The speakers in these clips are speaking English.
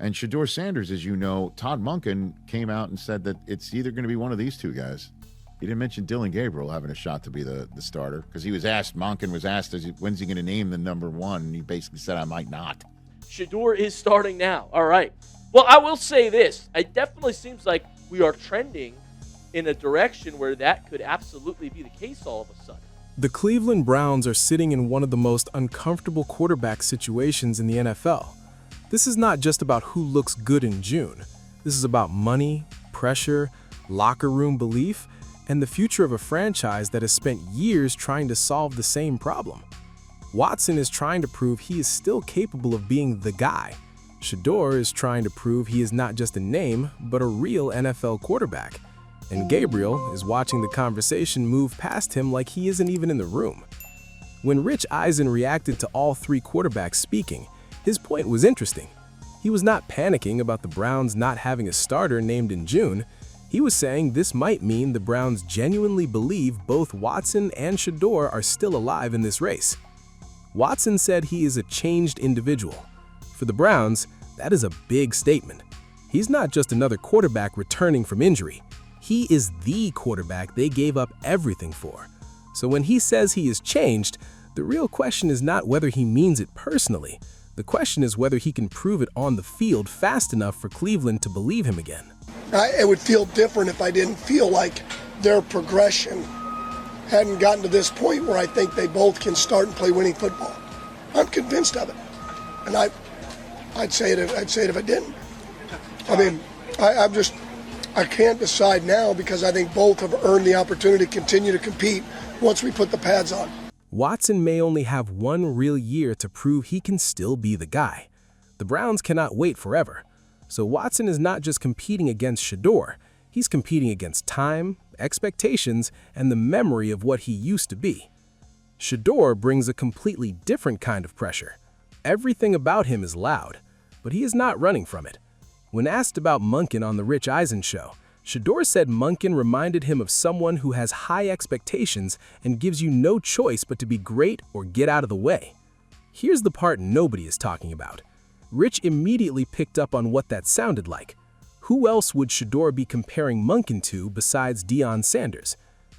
And Shedeur Sanders, as you know, Todd Monken came out and said that it's either going to be one of these two guys. He didn't mention Dylan Gabriel having a shot to be the starter because he was asked, Monken was asked, when's he going to name the number one? And he basically said, I might not. Shedeur is starting now. All right. Well, I will say this. It definitely seems like we are trending in a direction where that could absolutely be the case all of a sudden. The Cleveland Browns are sitting in one of the most uncomfortable quarterback situations in the NFL. This is not just about who looks good in June. This is about money, pressure, locker room belief, and the future of a franchise that has spent years trying to solve the same problem. Watson is trying to prove he is still capable of being the guy. Shedeur is trying to prove he is not just a name, but a real NFL quarterback. And Gabriel is watching the conversation move past him like he isn't even in the room. When Rich Eisen reacted to all three quarterbacks speaking, his point was interesting. He was not panicking about the Browns not having a starter named in June. He was saying this might mean the Browns genuinely believe both Watson and Shedeur are still alive in this race. Watson said he is a changed individual. For the Browns, that is a big statement. He's not just another quarterback returning from injury. He is the quarterback they gave up everything for. So when he says he is changed, the real question is not whether he means it personally. The question is whether he can prove it on the field fast enough for Cleveland to believe him again. It would feel different if I didn't feel like their progression hadn't gotten to this point where I think they both can start and play winning football. I'm convinced of it, and I'd say it if I didn't. I mean, I can't decide now because I think both have earned the opportunity to continue to compete once we put the pads on. Watson may only have one real year to prove he can still be the guy. The Browns cannot wait forever. So Watson is not just competing against Shedeur, he's competing against time, expectations, and the memory of what he used to be. Shedeur brings a completely different kind of pressure. Everything about him is loud, but he is not running from it. When asked about Monken on the Rich Eisen show, Shedeur said Monken reminded him of someone who has high expectations and gives you no choice but to be great or get out of the way. Here's the part nobody is talking about. Rich immediately picked up on what that sounded like. Who else would Shedeur be comparing Monken to besides Deshaun Sanders?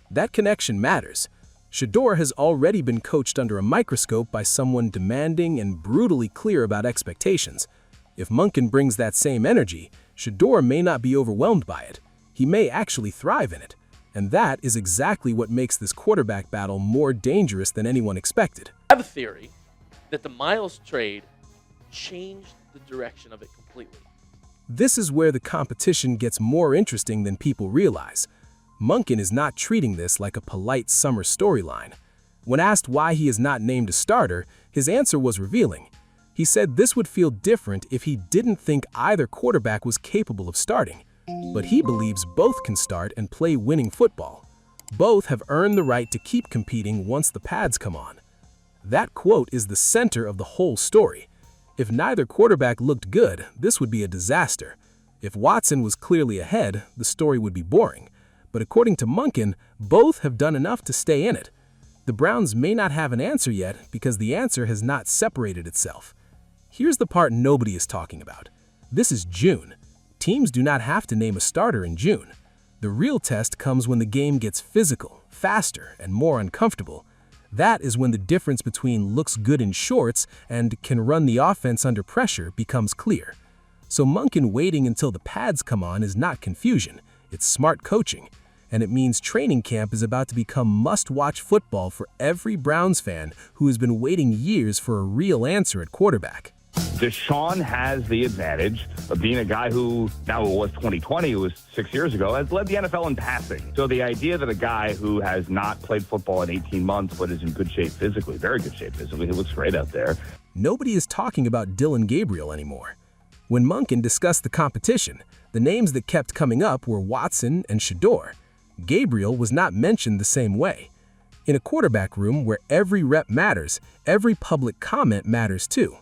That connection matters. Shedeur has already been coached under a microscope by someone demanding and brutally clear about expectations. If Monken brings that same energy, Shedeur may not be overwhelmed by it. He may actually thrive in it. And that is exactly what makes this quarterback battle more dangerous than anyone expected. I have a theory that the Miles trade changed the direction of it completely. This is where the competition gets more interesting than people realize. Monken is not treating this like a polite summer storyline. When asked why he is not named a starter, his answer was revealing. He said this would feel different if he didn't think either quarterback was capable of starting. But he believes both can start and play winning football. Both have earned the right to keep competing once the pads come on. That quote is the center of the whole story. If neither quarterback looked good, this would be a disaster. If Watson was clearly ahead, the story would be boring. But according to Monken, both have done enough to stay in it. The Browns may not have an answer yet because the answer has not separated itself. Here's the part nobody is talking about. This is June. Teams do not have to name a starter in June. The real test comes when the game gets physical, faster, and more uncomfortable. That is when the difference between looks good in shorts and can run the offense under pressure becomes clear. So Monken waiting until the pads come on is not confusion, it's smart coaching. And it means training camp is about to become must-watch football for every Browns fan who has been waiting years for a real answer at quarterback. Deshaun has the advantage of being a guy who, now it was 2020, it was 6 years ago, has led the NFL in passing. So the idea that a guy who has not played football in 18 months but is in good shape physically, very good shape physically, he looks great out there. Nobody is talking about Dylan Gabriel anymore. When Monken discussed the competition, the names that kept coming up were Watson and Shedeur. Gabriel was not mentioned the same way. In a quarterback room where every rep matters, every public comment matters too.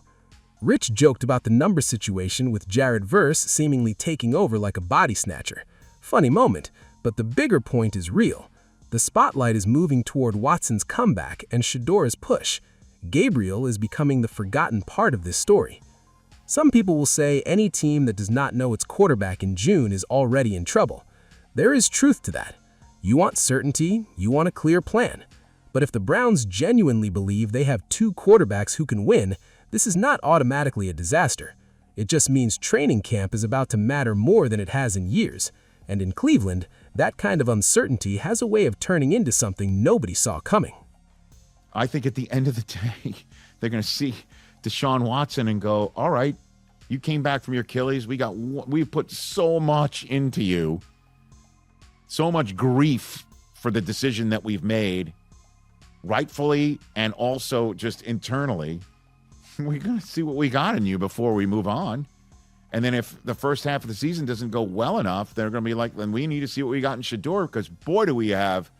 Rich joked about the number situation with Jared Verse seemingly taking over like a body snatcher. Funny moment, but the bigger point is real. The spotlight is moving toward Watson's comeback and Shedeur's push. Gabriel is becoming the forgotten part of this story. Some people will say any team that does not know its quarterback in June is already in trouble. There is truth to that. You want certainty, you want a clear plan. But if the Browns genuinely believe they have 2 quarterbacks who can win, this is not automatically a disaster. It just means training camp is about to matter more than it has in years. And in Cleveland, that kind of uncertainty has a way of turning into something nobody saw coming. I think at the end of the day, they're going to see Deshaun Watson and go, all right, you came back from your Achilles. We put so much into you, so much grief for the decision that we've made, rightfully and also just internally. We're going to see what we got in you before we move on. And then if the first half of the season doesn't go well enough, they're going to be like, then we need to see what we got in Shedeur, because boy, do we have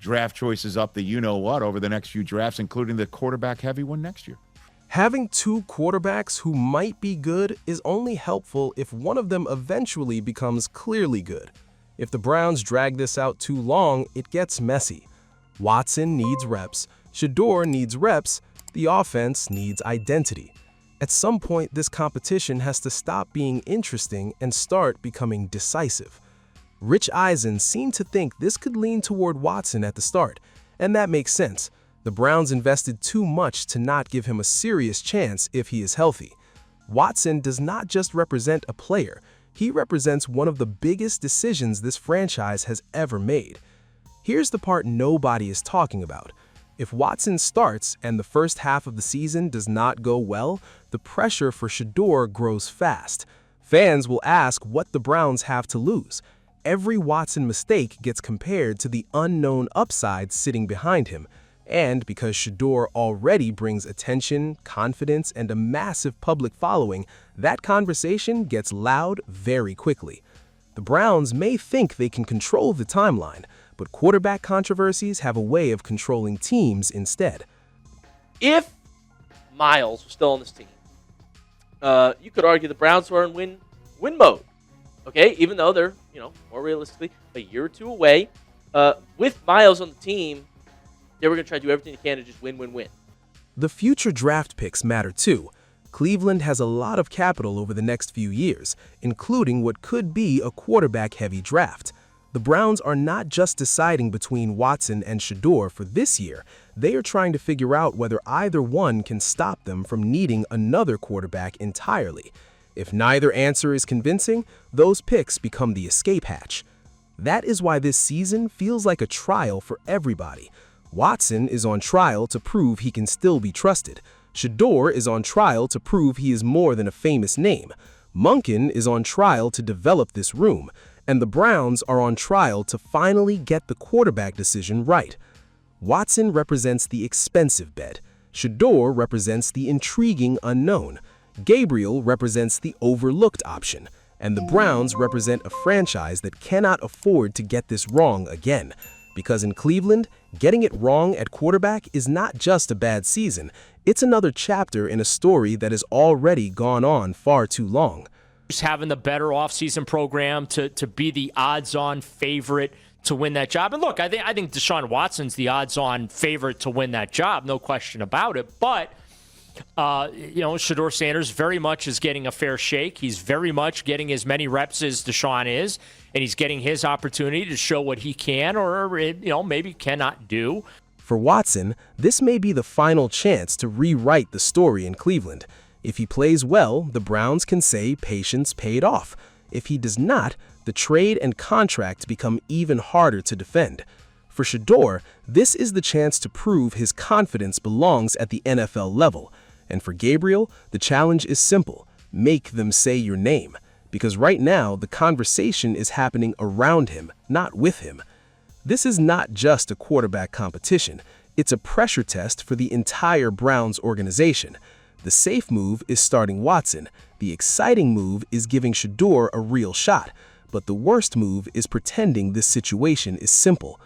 draft choices up the you-know-what over the next few drafts, including the quarterback-heavy one next year. Having 2 quarterbacks who might be good is only helpful if one of them eventually becomes clearly good. If the Browns drag this out too long, it gets messy. Watson needs reps, Shedeur needs reps, the offense needs identity. At some point, this competition has to stop being interesting and start becoming decisive. Rich Eisen seemed to think this could lean toward Watson at the start, and that makes sense. The Browns invested too much to not give him a serious chance if he is healthy. Watson does not just represent a player, he represents one of the biggest decisions this franchise has ever made. Here's the part nobody is talking about. If Watson starts and the first half of the season does not go well, the pressure for Shedeur grows fast. Fans will ask what the Browns have to lose. Every Watson mistake gets compared to the unknown upside sitting behind him. And because Shedeur already brings attention, confidence, and a massive public following, that conversation gets loud very quickly. The Browns may think they can control the timeline, but quarterback controversies have a way of controlling teams instead. If Miles was still on this team, you could argue the Browns were in win mode. Okay, even though they're, more realistically a year or 2 away. With Miles on the team, they were going to try to do everything they can to just win. The future draft picks matter too. Cleveland has a lot of capital over the next few years, including what could be a quarterback-heavy draft. The Browns are not just deciding between Watson and Shedeur for this year. They are trying to figure out whether either one can stop them from needing another quarterback entirely. If neither answer is convincing, those picks become the escape hatch. That is why this season feels like a trial for everybody. Watson is on trial to prove he can still be trusted. Shedeur is on trial to prove he is more than a famous name. Monken is on trial to develop this room. And the Browns are on trial to finally get the quarterback decision right. Watson represents the expensive bet. Shedeur represents the intriguing unknown. Gabriel represents the overlooked option. And the Browns represent a franchise that cannot afford to get this wrong again. Because in Cleveland, getting it wrong at quarterback is not just a bad season. It's another chapter in a story that has already gone on far too long. Just having the better offseason program to be the odds-on favorite to win that job. And look, I think Deshaun Watson's the odds-on favorite to win that job, no question about it. But, Shedeur Sanders very much is getting a fair shake. He's very much getting as many reps as Deshaun is, and he's getting his opportunity to show what he can or, maybe cannot do. For Watson, this may be the final chance to rewrite the story in Cleveland. If he plays well, the Browns can say patience paid off. If he does not, the trade and contract become even harder to defend. For Shedeur, this is the chance to prove his confidence belongs at the NFL level. And for Gabriel, the challenge is simple. Make them say your name. Because right now, the conversation is happening around him, not with him. This is not just a quarterback competition. It's a pressure test for the entire Browns organization. The safe move is starting Watson. The exciting move is giving Shedeur a real shot. But the worst move is pretending this situation is simple.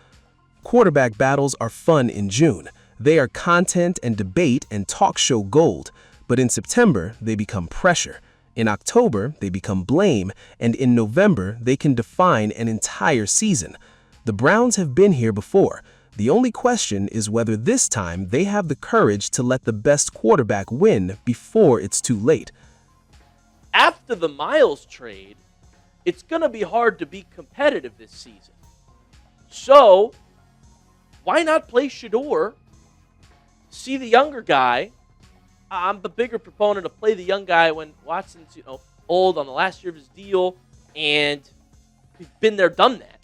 Quarterback battles are fun in June. They are content and debate and talk show gold. But in September, they become pressure. In October, they become blame. And in November, they can define an entire season. The Browns have been here before. The only question is whether this time they have the courage to let the best quarterback win before it's too late. after the Miles trade, it's going to be hard to be competitive this season. So, why not play Shedeur? See the younger guy. I'm the bigger proponent of play the young guy when Watson's, old on the last year of his deal, and we've been there, done that.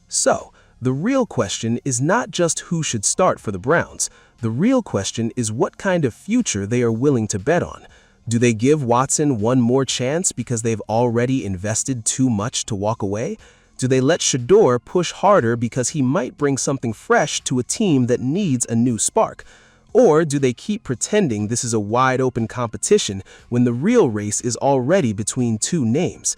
So, the real question is not just who should start for the Browns. The real question is what kind of future they are willing to bet on. Do they give Watson one more chance because they've already invested too much to walk away? Do they let Shedeur push harder because he might bring something fresh to a team that needs a new spark? Or do they keep pretending this is a wide-open competition when the real race is already between two names?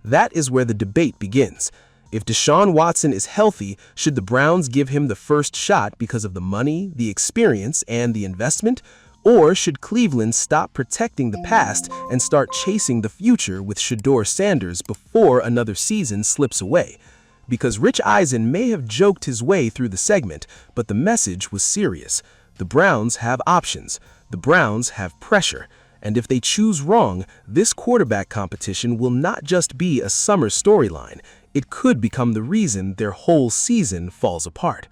That is where the debate begins. If Deshaun Watson is healthy, should the Browns give him the first shot because of the money, the experience, and the investment? Or should Cleveland stop protecting the past and start chasing the future with Shedeur Sanders before another season slips away? Because Rich Eisen may have joked his way through the segment, but the message was serious. The Browns have options. The Browns have pressure. And if they choose wrong, this quarterback competition will not just be a summer storyline. It could become the reason their whole season falls apart.